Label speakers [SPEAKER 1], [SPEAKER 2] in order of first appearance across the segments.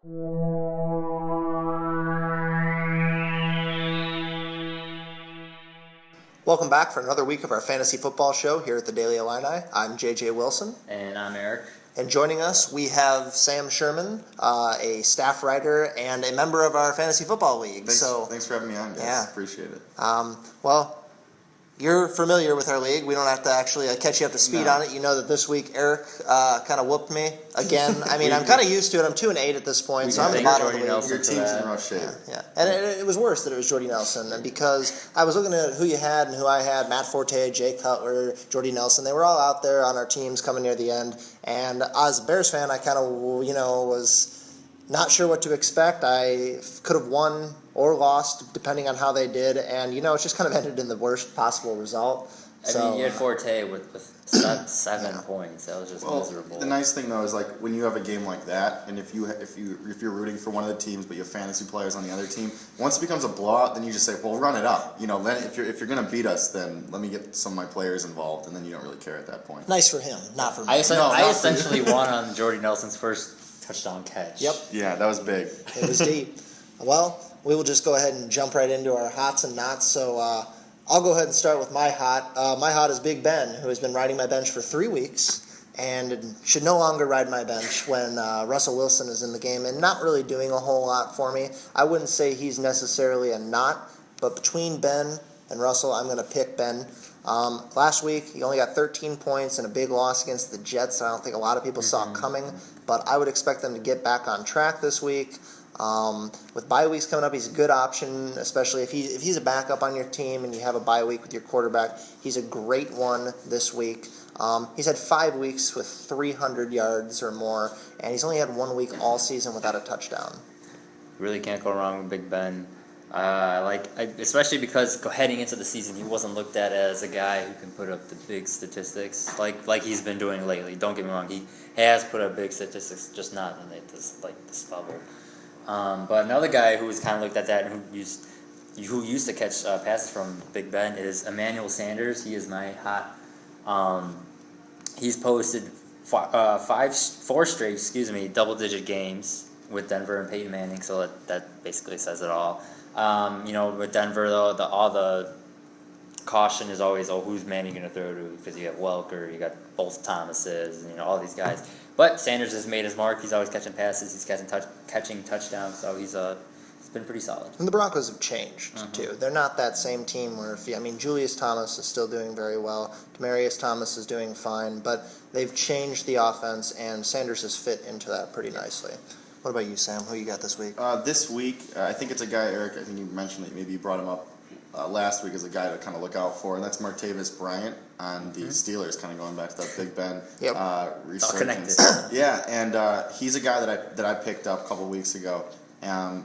[SPEAKER 1] Welcome back for another week of our fantasy football show here at the Daily Illini. I'm JJ Wilson.
[SPEAKER 2] And I'm Erik.
[SPEAKER 1] And joining us, we have Sam Sherman, a staff writer and a member of our fantasy football league.
[SPEAKER 3] Thanks for having me on, guys.
[SPEAKER 1] Yeah.
[SPEAKER 3] Appreciate it.
[SPEAKER 1] Well, you're familiar with our league. We don't have to actually catch you up to speed on it. You know that this week Erik kind of whooped me again. I mean, I'm kind of used to it. I'm 2-8 at this point, so I'm the bottom of the league.
[SPEAKER 3] Your team's in rough shape.
[SPEAKER 1] Yeah. And it was worse that it was Jordy Nelson, and because I was looking at who you had and who I had, Matt Forte, Jay Cutler, Jordy Nelson, they were all out there on our teams coming near the end. And as a Bears fan, I kind of, was not sure what to expect. I could have won or lost depending on how they did, and it just kind of ended in the worst possible result.
[SPEAKER 2] I mean, you had Forte with 7 points. That was just miserable.
[SPEAKER 3] The nice thing though is like when you have a game like that, and if you're rooting for one of the teams, but you have fantasy players on the other team, once it becomes a blowout, then you just say, well, run it up. Then if you're gonna beat us, then let me get some of my players involved, and then you don't really care at that point.
[SPEAKER 1] Nice for him, not for me.
[SPEAKER 2] I essentially won on Jordy Nelson's first touchdown catch.
[SPEAKER 1] Yep.
[SPEAKER 3] Yeah, that was big.
[SPEAKER 1] It was deep. Well, we will just go ahead and jump right into our hots and nots. So I'll go ahead and start with my hot. My hot is Big Ben, who has been riding my bench for 3 weeks and should no longer ride my bench when Russell Wilson is in the game and not really doing a whole lot for me. I wouldn't say he's necessarily a not, but between Ben and Russell, I'm going to pick Ben. Last week, he only got 13 points in a big loss against the Jets. I don't think a lot of people saw it coming, but I would expect them to get back on track this week. With bye weeks coming up, he's a good option, especially if he's a backup on your team and you have a bye week with your quarterback. He's a great one this week. He's had 5 weeks with 300 yards or more, and he's only had 1 week all season without a touchdown.
[SPEAKER 2] Really can't go wrong with Big Ben. Especially because heading into the season, he wasn't looked at as a guy who can put up the big statistics like he's been doing lately. Don't get me wrong, he has put up big statistics, just not at this level. But another guy who was kind of looked at that and who used to catch passes from Big Ben is Emmanuel Sanders. He is my hot. He's posted 4 straight, double-digit games with Denver and Peyton Manning. So that basically says it all. With Denver though, all the caution is always, who's Manning going to throw to? Because you have Welker, you got both Thomases, all these guys. But Sanders has made his mark. He's always catching passes. He's catching touchdowns. So he's been pretty solid.
[SPEAKER 1] And the Broncos have changed too. They're not that same team where Julius Thomas is still doing very well. Demaryius Thomas is doing fine, but they've changed the offense, and Sanders has fit into that pretty nicely. What about you, Sam? Who you got this week?
[SPEAKER 3] This week, I think it's a guy, Erik. I think you mentioned that maybe you brought him up last week as a guy to kind of look out for, and that's Martez Bryant on the Steelers, kind of going back to that Big Ben resurgence. Yeah, and he's a guy that I picked up a couple weeks ago,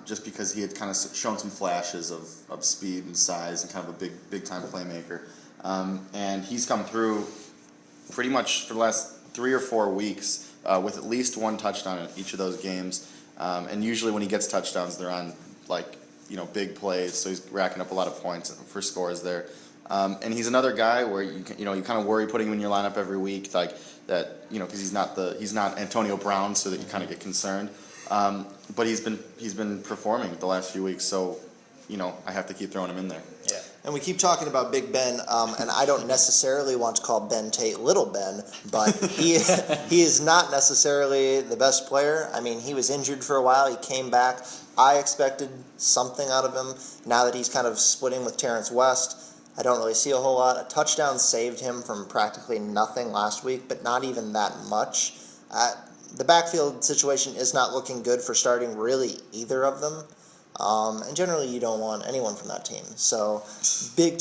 [SPEAKER 3] just because he had kind of shown some flashes of speed and size and kind of a big time playmaker, and he's come through pretty much for the last 3 or 4 weeks with at least 1 touchdown in each of those games, and usually when he gets touchdowns, they're on big plays, so he's racking up a lot of points for scores there. And he's another guy where you kind of worry putting him in your lineup every week, because he's not Antonio Brown, so that you kind of get concerned. But he's been performing the last few weeks, so I have to keep throwing him in there.
[SPEAKER 1] Yeah. And we keep talking about Big Ben, and I don't necessarily want to call Ben Tate Little Ben, but he is not necessarily the best player. I mean, he was injured for a while. He came back. I expected something out of him. Now that he's kind of splitting with Terrence West, I don't really see a whole lot. A touchdown saved him from practically nothing last week, but not even that much. The backfield situation is not looking good for starting really either of them. And generally, you don't want anyone from that team. So, Ben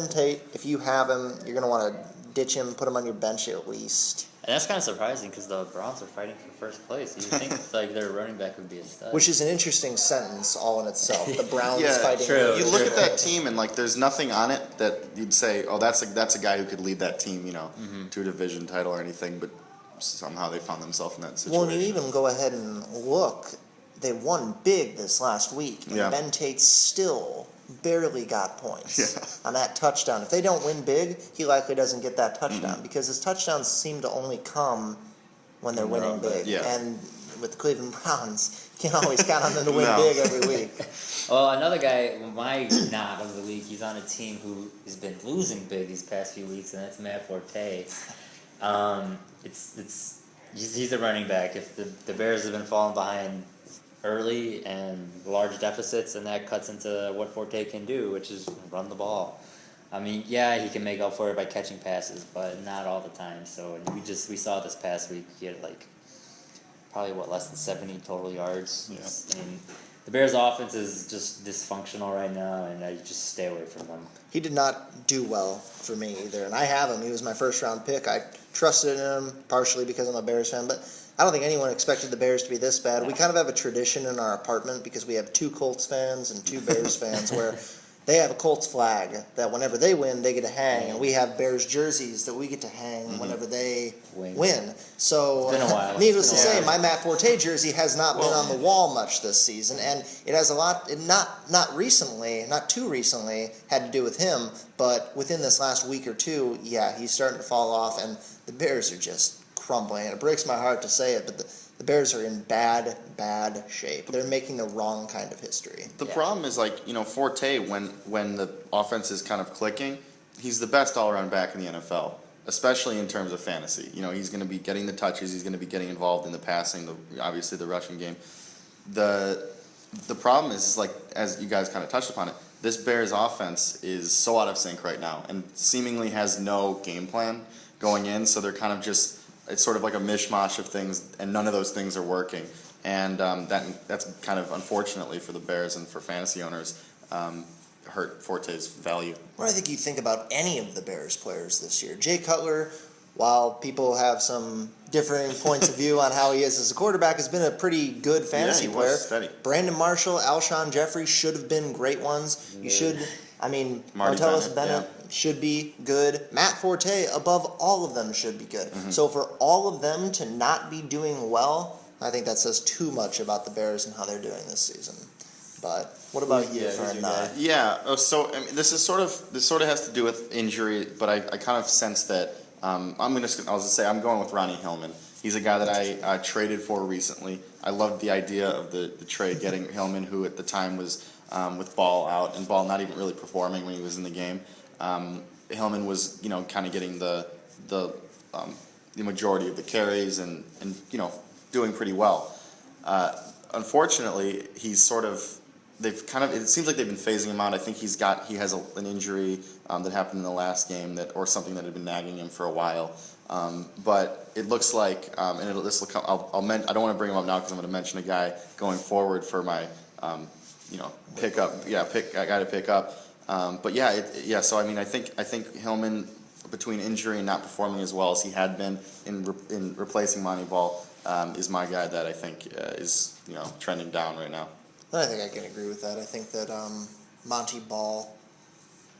[SPEAKER 1] Tate, if you have him, you're going to want to ditch him, put him on your bench at least.
[SPEAKER 2] And that's kind of surprising because the Browns are fighting for first place. You think their running back would be a stud.
[SPEAKER 1] Which is an interesting sentence all in itself. The Browns fighting.
[SPEAKER 2] True.
[SPEAKER 3] You look at that team and there's nothing on it that you'd say, that's a guy who could lead that team, to a division title or anything. But somehow they found themselves in that situation.
[SPEAKER 1] Well, and you even go ahead and look. They won big this last week, and Ben Tate still barely got points on that touchdown. If they don't win big, he likely doesn't get that touchdown because his touchdowns seem to only come when they're winning big.
[SPEAKER 3] Yeah.
[SPEAKER 1] And with the Cleveland Browns, you can't always count on them to win big every week.
[SPEAKER 2] Well, another guy, my knock of the week, he's on a team who has been losing big these past few weeks, and that's Matt Forte. He's a running back. If the Bears have been falling behind early and large deficits, and that cuts into what Forte can do, which is run the ball. I mean, yeah, he can make up for it by catching passes, but not all the time. So we saw this past week. He had probably less than 70 total yards. Yeah. I mean, the Bears' offense is just dysfunctional right now, and I just stay away from them.
[SPEAKER 1] He did not do well for me either, and I have him. He was my first-round pick. I trusted in him partially because I'm a Bears fan, but I don't think anyone expected the Bears to be this bad. We kind of have a tradition in our apartment because we have 2 Colts fans and 2 Bears fans where they have a Colts flag that whenever they win, they get to hang, and we have Bears jerseys that we get to hang whenever they win. So,
[SPEAKER 2] it's been a while.
[SPEAKER 1] Needless to say, my Matt Forte jersey has not been on the wall much this season, and it has a lot, not too recently, had to do with him, but within this last week or two, yeah, he's starting to fall off, and the Bears are just crumbling. It breaks my heart to say it, but the Bears are in bad shape. They're making the wrong kind of history.
[SPEAKER 3] The problem is, Forte, when the offense is kind of clicking, he's the best all-around back in the NFL, especially in terms of fantasy. He's going to be getting the touches. He's going to be getting involved in the passing, obviously the rushing game. The problem is, as you guys kind of touched upon it, this Bears offense is so out of sync right now and seemingly has no game plan going in, so they're kind of just... It's sort of like a mishmash of things, and none of those things are working. And that's kind of, unfortunately for the Bears and for fantasy owners, hurt Forte's value.
[SPEAKER 1] What I think you think about any of the Bears players this year. Jay Cutler, while people have some differing points of view on how he is as a quarterback, has been a pretty good fantasy player.
[SPEAKER 3] Was steady.
[SPEAKER 1] Brandon Marshall, Alshon Jeffrey should have been great ones. You should... Martez Bryant should be good. Matt Forte, above all of them, should be good. Mm-hmm. So for all of them to not be doing well, I think that says too much about the Bears and how they're doing this season. But what about you?
[SPEAKER 3] This sort of has to do with injury, but I kind of sense that I'm going with Ronnie Hillman. He's a guy that I traded for recently. I loved the idea of the trade, getting Hillman, who at the time was with Ball out and Ball not even really performing when he was in the game. Hillman was, kind of getting the majority of the carries and doing pretty well. Unfortunately, he's it seems like they've been phasing him out. I think he has an injury that happened in the last game or something that had been nagging him for a while. But it looks like, I don't want to bring him up now because I'm going to mention a guy going forward for my, guy to pick up. So I think Hillman, between injury and not performing as well as he had been in replacing Monty Ball, is my guy that I think is trending down right now.
[SPEAKER 1] I think I can agree with that. I think that Monty Ball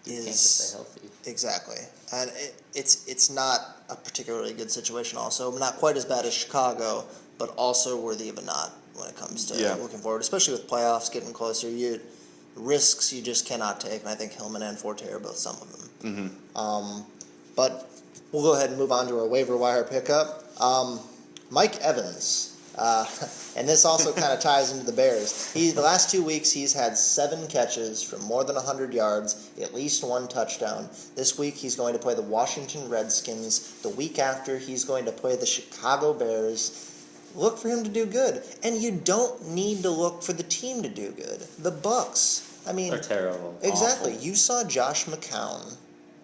[SPEAKER 1] is
[SPEAKER 2] can't stay healthy.
[SPEAKER 1] Exactly, and it's not a particularly good situation. Also, not quite as bad as Chicago, but also worthy of a nod when it comes to looking forward, especially with playoffs getting closer. Risks you just cannot take, and I think Hillman and Forte are both some of them. Mm-hmm. But we'll go ahead and move on to our waiver wire pickup. Mike Evans. And this also kind of ties into the Bears. The last 2 weeks, he's had 7 catches for more than 100 yards, at least 1 touchdown. This week, he's going to play the Washington Redskins. The week after, he's going to play the Chicago Bears. Look for him to do good. And you don't need to look for the team to do good. The Bucs.
[SPEAKER 2] They're terrible.
[SPEAKER 1] Exactly.
[SPEAKER 2] Awful.
[SPEAKER 1] You saw Josh McCown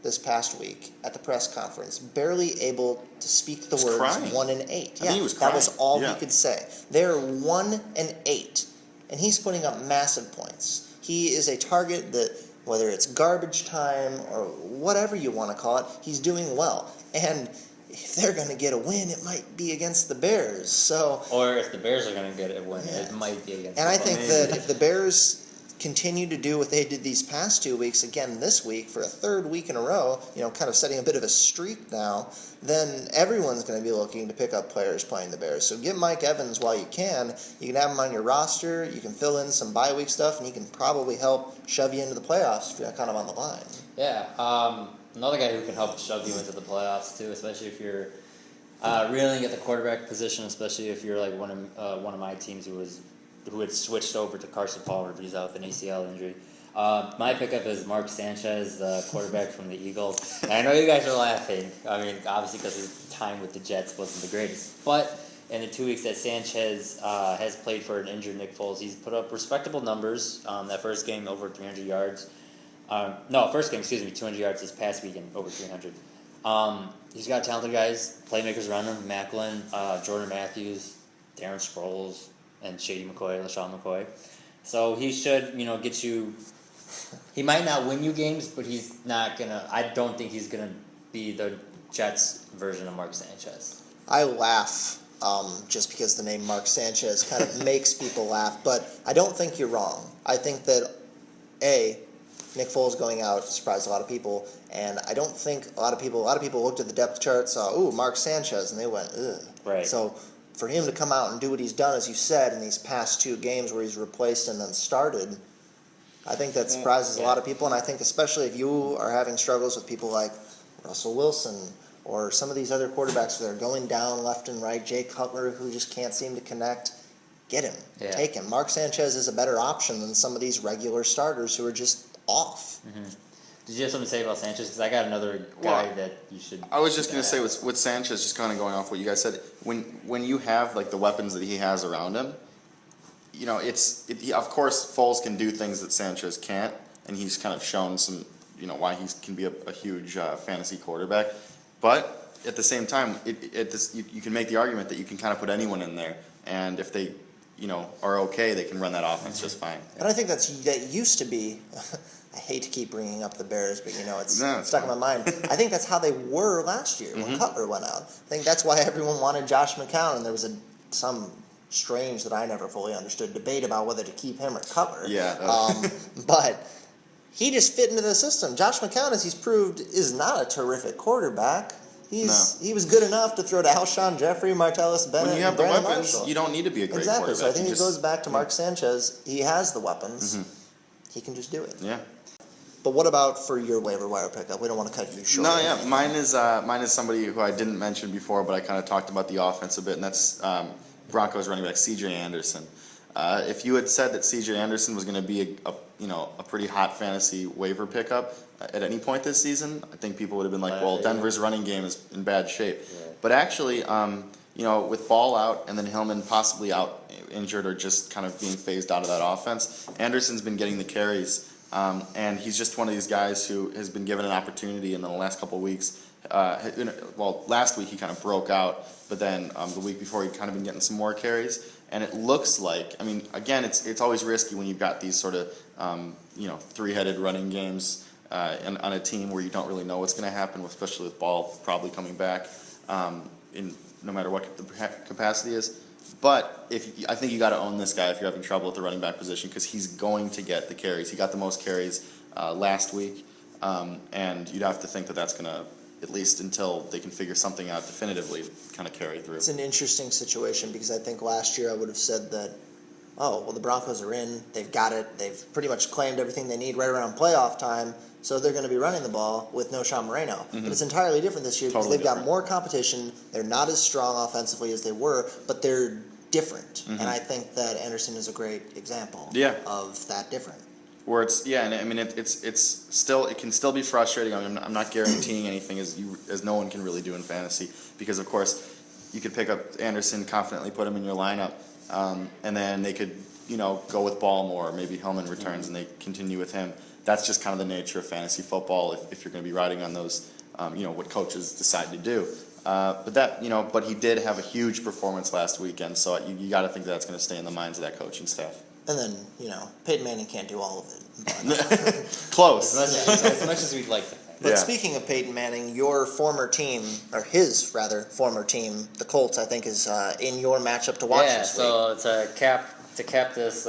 [SPEAKER 1] this past week at the press conference, barely able to speak the words
[SPEAKER 3] crying.
[SPEAKER 1] 1-8.
[SPEAKER 3] I think he was crying.
[SPEAKER 1] That was all he could say. They're 1-8, and he's putting up massive points. He is a target that, whether it's garbage time or whatever you want to call it, he's doing well. And if they're going to get a win, it might be against the Bears.
[SPEAKER 2] Or if the Bears are going to get a win, it might be against the Bucs.
[SPEAKER 1] And I think that if the Bears continue to do what they did these past 2 weeks, again this week for a 3rd week in a row, kind of setting a bit of a streak now, then everyone's going to be looking to pick up players playing the Bears. So get Mike Evans while you can. You can have him on your roster, you can fill in some bye week stuff, and he can probably help shove you into the playoffs if you're kind of on the line.
[SPEAKER 2] Yeah, another guy who can help shove you into the playoffs too, especially if you're Reeling at the quarterback position, especially if you're like one of my teams who had switched over to Carson Palmer, but he's out with an ACL injury. My pickup is Mark Sanchez, the quarterback from the Eagles. And I know you guys are laughing. I mean, obviously because his time with the Jets wasn't the greatest. But in the 2 weeks that Sanchez has played for an injured Nick Foles, he's put up respectable numbers. That first game, over 300 yards. First game, 200 yards this past weekend, over 300. He's got talented guys, playmakers around him, Macklin, Jordan Matthews, Darren Sproles, and Shady McCoy, LaShawn McCoy. So he should, get you. He might not win you games, but he's not gonna. I don't think he's gonna be the Jets' version of Mark Sanchez.
[SPEAKER 1] I laugh just because the name Mark Sanchez kind of makes people laugh, but I don't think you're wrong. I think that Nick Foles going out surprised a lot of people, and I don't think a lot of people looked at the depth chart, saw, ooh, Mark Sanchez, and they went, ugh.
[SPEAKER 2] Right.
[SPEAKER 1] So for him to come out and do what he's done, as you said, in these past 2 games where he's replaced and then started, I think that surprises a lot of people, and I think especially if you are having struggles with people like Russell Wilson or some of these other quarterbacks that are going down left and right, Jay Cutler, who just can't seem to connect, get him. Yeah. Take him. Mark Sanchez is a better option than some of these regular starters who are just off.
[SPEAKER 2] Mm-hmm. Did you have something to say about Sanchez? Because I got another guy that you should.
[SPEAKER 3] I was just going to say with Sanchez, just kind of going off what you guys said, when you have like the weapons that he has around him, of course Foles can do things that Sanchez can't, and he's kind of shown some, why he can be a huge fantasy quarterback. But at the same time, you can make the argument that you can kind of put anyone in there, and if they, are okay, they can run that offense just fine.
[SPEAKER 1] And I think that used to be. I hate to keep bringing up the Bears, but it's stuck in my mind. I think that's how they were last year when Cutler went out. I think that's why everyone wanted Josh McCown, and there was some strange that I never fully understood debate about whether to keep him or Cutler.
[SPEAKER 3] Yeah.
[SPEAKER 1] But he just fit into the system. Josh McCown, as he's proved, is not a terrific quarterback. He was good enough to throw to Alshon Jeffrey, Martellus Bennett.
[SPEAKER 3] When you have
[SPEAKER 1] the
[SPEAKER 3] weapons,
[SPEAKER 1] Marshall.
[SPEAKER 3] You don't need to be a great
[SPEAKER 1] quarterback. So I think
[SPEAKER 3] it
[SPEAKER 1] goes back to Mark Sanchez. He has the weapons. He can just do it.
[SPEAKER 3] Yeah.
[SPEAKER 1] But what about for your waiver wire pickup? We don't want to cut you short.
[SPEAKER 3] No, yeah, mine is somebody who I didn't mention before, but I kind of talked about the offense a bit, and that's Broncos running back C.J. Anderson. If you had said that C.J. Anderson was going to be a pretty hot fantasy waiver pickup at any point this season, I think people would have been like, well, Denver's running game is in bad shape. Yeah. But actually, with Ball out and then Hillman possibly out injured or just kind of being phased out of that offense, Anderson's been getting the carries. And he's just one of these guys who has been given an opportunity in the last couple of weeks. Last week he kind of broke out, but then the week before he'd kind of been getting some more carries. And it looks like, again, it's always risky when you've got these sort of, three-headed running games on a team where you don't really know what's going to happen, especially with Ball probably coming back in no matter what the capacity is. But I think you got to own this guy if you're having trouble at the running back position because he's going to get the carries. He got the most carries last week, and you'd have to think that that's going to, at least until they can figure something out definitively, kind of carry through.
[SPEAKER 1] It's an interesting situation because I think last year I would have said that, the Broncos are in, they've got it, they've pretty much claimed everything they need right around playoff time, so they're going to be running the ball with no Sean Moreno. But it's entirely different this year because they've got more competition. They're not as strong offensively as they were, but they're different. And I think that Anderson is a great example of that different.
[SPEAKER 3] Where it's it can still be frustrating. I'm not guaranteeing anything as no one can really do in fantasy because of course you could pick up Anderson, confidently put him in your lineup, and then they could go with Ball more. Maybe Hillman returns and they continue with him. That's just kind of the nature of fantasy football. If you're going to be riding on those, what coaches decide to do. But he did have a huge performance last weekend, so you got to think that's going to stay in the minds of that coaching staff.
[SPEAKER 1] And then, Peyton Manning can't do all of it.
[SPEAKER 3] Close.
[SPEAKER 2] As much as we'd like to think.
[SPEAKER 1] But speaking of Peyton Manning, your former team, or his former team, the Colts, I think, is in your matchup to watch this week.
[SPEAKER 2] Yeah, so to cap this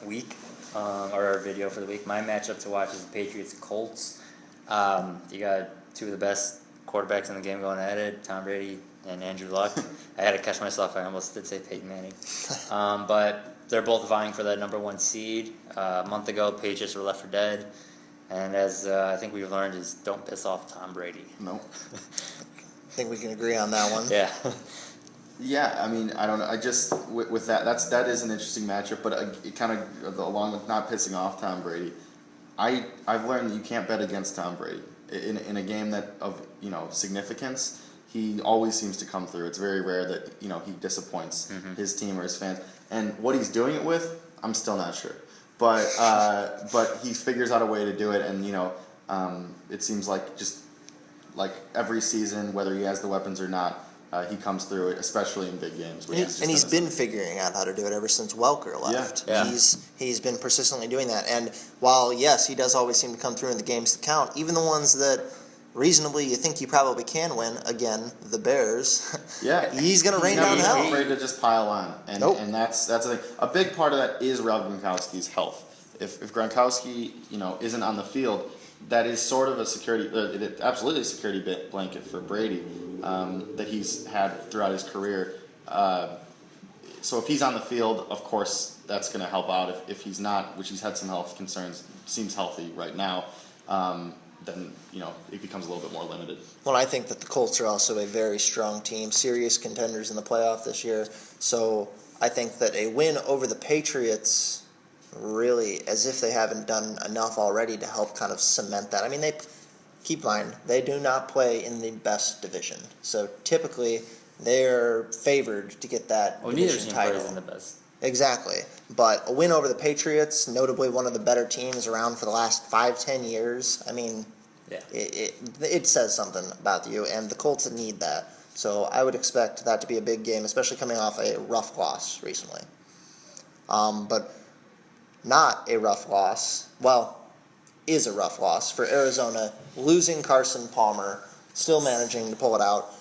[SPEAKER 2] week, or our video for the week, my matchup to watch is the Patriots Colts. You got two of the best quarterbacks in the game going at it, Tom Brady and Andrew Luck. I had to catch myself. I almost did say Peyton Manning. But they're both vying for that number 1 seed. A month ago, Patriots were left for dead. And as I think we've learned is don't piss off Tom Brady.
[SPEAKER 3] No.
[SPEAKER 1] think we can agree on that one.
[SPEAKER 2] Yeah.
[SPEAKER 3] Yeah, I mean, I don't know. I just with that that is an interesting matchup, but it kind of along with not pissing off Tom Brady, I've learned that you can't bet against Tom Brady in a game that of significance. He always seems to come through. It's very rare that he disappoints his team or his fans. And what he's doing it with, I'm still not sure. But he figures out a way to do it, and it seems like just like every season, whether he has the weapons or not. He comes through it, especially in big games.
[SPEAKER 1] And he's been figuring out how to do it ever since Welker left.
[SPEAKER 2] Yeah.
[SPEAKER 1] He's been persistently doing that. And while, yes, he does always seem to come through in the games that count, even the ones that reasonably you think you probably can win, again, the Bears, he's going to rain down hell.
[SPEAKER 3] He's not afraid to just pile on. And, and that's the thing. A big part of that is Rob Gronkowski's health. If Gronkowski, isn't on the field, that is sort of a security, absolutely a security blanket for Brady. That he's had throughout his career. So if he's on the field, of course, that's going to help out. If he's not, which he's had some health concerns, seems healthy right now, then it becomes a little bit more limited.
[SPEAKER 1] Well, I think that the Colts are also a very strong team, serious contenders in the playoff this year. So I think that a win over the Patriots, really, as if they haven't done enough already to help kind of cement that. I mean, keep in mind, they do not play in the best division. So typically, they're favored to get that division title.
[SPEAKER 2] Neither team plays in the best.
[SPEAKER 1] Exactly. But a win over the Patriots, notably one of the better teams around for the last 5-10 years, I mean, it says something about you, and the Colts need that. So I would expect that to be a big game, especially coming off a rough loss recently. But not a rough loss. Well, is a rough loss for Arizona, losing Carson Palmer, still managing to pull it out.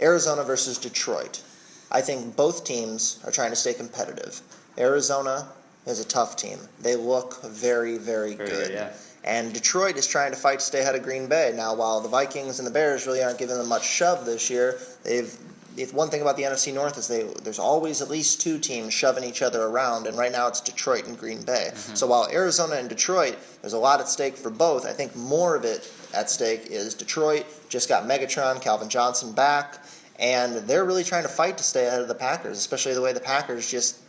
[SPEAKER 1] Arizona versus Detroit. I think both teams are trying to stay competitive. Arizona is a tough team. They look very, very good.
[SPEAKER 2] Yeah.
[SPEAKER 1] And Detroit is trying to fight to stay ahead of Green Bay. Now, while the Vikings and the Bears really aren't giving them much shove this year, one thing about the NFC North is there's always at least two teams shoving each other around, and right now it's Detroit and Green Bay. So while Arizona and Detroit, there's a lot at stake for both, I think more of it at stake is Detroit just got Megatron, Calvin Johnson back, and they're really trying to fight to stay ahead of the Packers, especially the way the Packers just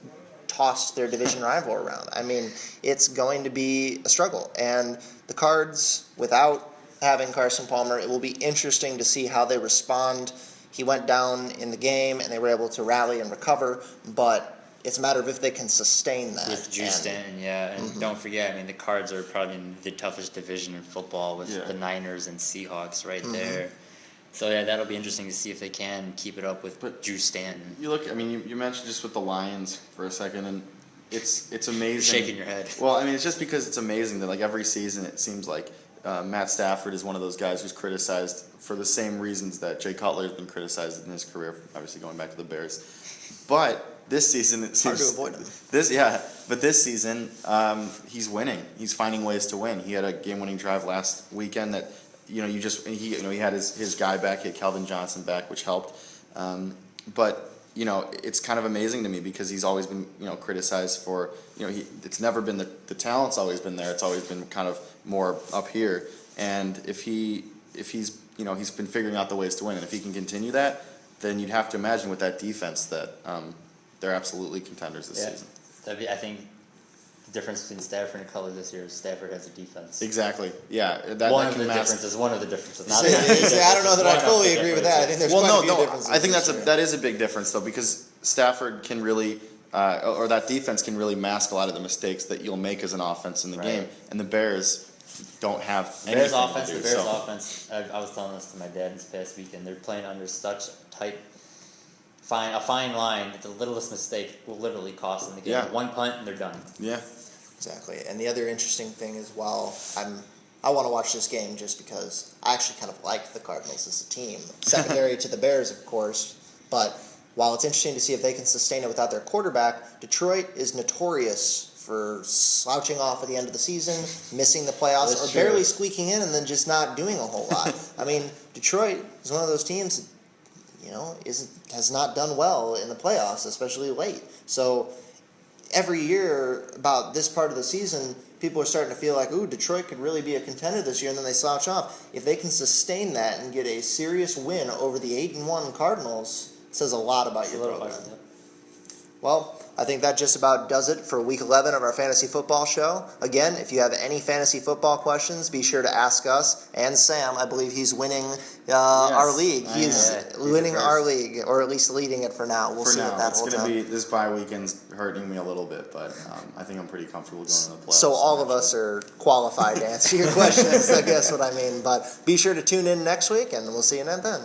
[SPEAKER 1] tossed their division rival around. I mean, it's going to be a struggle, and the Cards, without having Carson Palmer, it will be interesting to see how they respond. He went down in the game, and they were able to rally and recover, but it's a matter of if they can sustain that.
[SPEAKER 2] With Juice Stanton, and don't forget, I mean, the Cards are probably in the toughest division in football with the Niners and Seahawks right there. So, that'll be interesting to see if they can keep it up with Juice Stanton.
[SPEAKER 3] You look, I mean, you mentioned just with the Lions for a second, and it's amazing.
[SPEAKER 2] You're shaking your head.
[SPEAKER 3] Well, I mean, it's just because it's amazing that, like, every season it seems like Matt Stafford is one of those guys who's criticized for the same reasons that Jay Cutler has been criticized in his career, obviously going back to the Bears. But this season, it seems
[SPEAKER 1] hard to avoid him.
[SPEAKER 3] But this season, he's winning. He's finding ways to win. He had a game-winning drive last weekend that he had his guy back, he had Calvin Johnson back, which helped. But it's kind of amazing to me because he's always been criticized for it's never been the talent's always been there. It's always been kind of more up here. And if he's been figuring out the ways to win, and if he can continue that, then you'd have to imagine with that defense that they're absolutely contenders this season.
[SPEAKER 2] I think the difference between Stafford and Cutler this year is Stafford has a defense.
[SPEAKER 3] Exactly. Yeah.
[SPEAKER 2] One of the differences. Not
[SPEAKER 1] I don't know that I fully agree with that. I think there's quite a few differences.
[SPEAKER 3] I think that is a big difference though, because Stafford can really, or that defense can really mask a lot of the mistakes that you'll make as an offense in the game, and the Bears don't have anything to do.
[SPEAKER 2] The Bears offense. I was telling this to my dad this past weekend. They're playing under such a fine line that the littlest mistake will literally cost them the game.
[SPEAKER 3] Yeah.
[SPEAKER 2] One punt and they're done.
[SPEAKER 3] Yeah.
[SPEAKER 1] Exactly. And the other interesting thing is, while I want to watch this game just because I actually kind of like the Cardinals as a team, secondary to the Bears, of course, but while it's interesting to see if they can sustain it without their quarterback, Detroit is notorious for slouching off at the end of the season, missing the playoffs, or barely squeaking in and then just not doing a whole lot. I mean, Detroit is one of those teams that, has not done well in the playoffs, especially late. So every year about this part of the season, people are starting to feel like, ooh, Detroit could really be a contender this year, and then they slouch off. If they can sustain that and get a serious win over the 8-1 Cardinals, it says a lot about your program. Well, I think that just about does it for Week 11 of our Fantasy Football Show. Again, if you have any fantasy football questions, be sure to ask us. And Sam, I believe he's winning our league. He's winning our league, or at least leading it for now. We'll see what that holds up.
[SPEAKER 3] This bye weekend's hurting me a little bit, but I think I'm pretty comfortable going to the playoffs.
[SPEAKER 1] So all of us are qualified to answer your questions, I guess what I mean. But be sure to tune in next week, and we'll see you then.